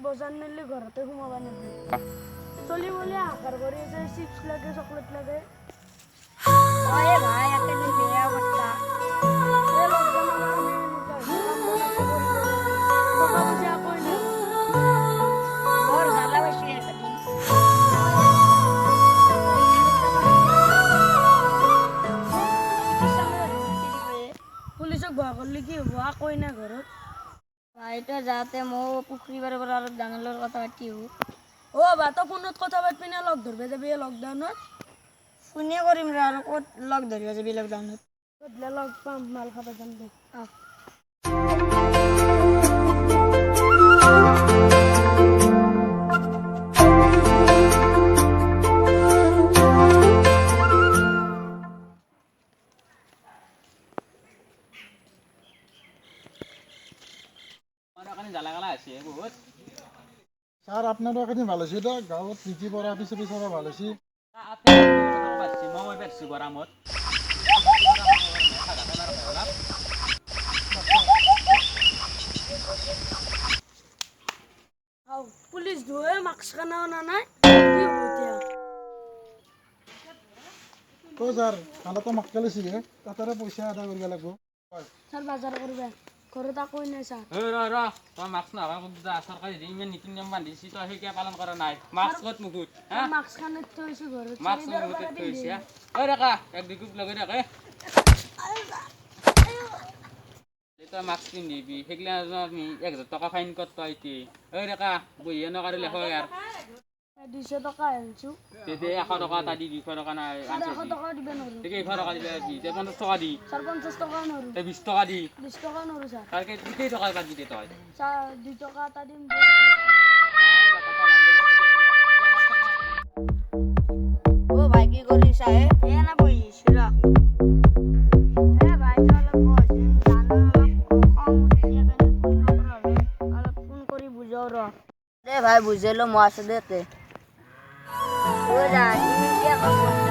বজাৰ নিলে ঘৰতে সোমাব নিদিয়ে চলি বলে আহাৰ কৰি আছে চিপছ লাগে চকলেট লাগে ওয়ে ভাই একটা যে বেয়া কথা এই লকডাউনৰ কাৰণে টকা পইচা কই না বড় জ্বালা বেশি একটা দিন পুলিচক ভয় করলে কি হব কই না ঘৰত ভাইটা যাতে মো পুকুরি বারে বারে আর জানালোর কথা পাঠিও ও বা তো ফোনত কথা পাতবি না লগ ধরবে যাবি লকডাউনত শুনে করিম রে আর কত লগ ধরিয়া যাবি লকডাউনত বদলে লগ পাম মাল খাবা যাম দে স্যার আপনারও এখানে ভালো ছিল গাঁৱত পিজি পড়া পিছে পিছে ভালো ছিল পুলিশ ধুয়ে মাস্ক কানাও না নাই কি হবো এতিয়া তো স্যার তাহলে তো মাক্কা লৈছিল তাতে পইচা আদা কৰিব লাগিব স্যার বাজার করবে ঘৰত কই না স্যার ৰ তই মাস্ক নাভা চৰকাৰী ইমান নীতি নিয়ম বান্ধিছি তই সেই পালন কৰা নাই মাস্ক ক'ত মুখত হা মাস্ক কানে থৈছো ঘৰত মাস্ক মুখত থৈছে ঐ ৰেকা এক দুকুপ লগাই ৰাখে তই মাস্ক পিন্ধিবি সেইগিলা 1000 টকা ফাইন ক'ত তই এতিয়া ঐ ৰেকা বহিয়ে নকৰিলে হয় আৰু 200 টকা আনছো তেতিয়া 100 টকা এটা দি 200 টকা নাই 100 টকা দিবে নৰু তেতিয়া 100 টকা দিলে দি 50 টকা দি স্যার 50 টকা নৰু 20 টকা দি 20 টকা নৰু স্যার তাৰকে কেই টকা বাদ দিতে তই স্যার 2 টকা এটা দিম ও ভাই কি করিস এ না বইস রা এ ভাই চল বস ফোন করি বুঝাও র দে ভাই বুঝেলো মাস দেতে ও যা তুমি কি করছিস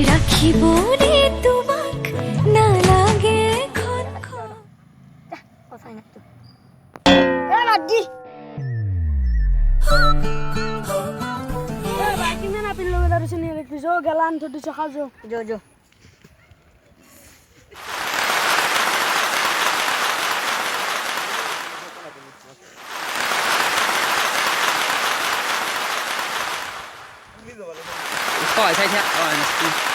রাখিব রে তোমাক না লাগে খন খন কথাই না তো এ লাড্ডি এ ভাই কিনে না পিল্লো দারুছে নিয়ে রাখিস ও গেলান তো 200 খাজো জো জো Khỏi sai theo. Rồi.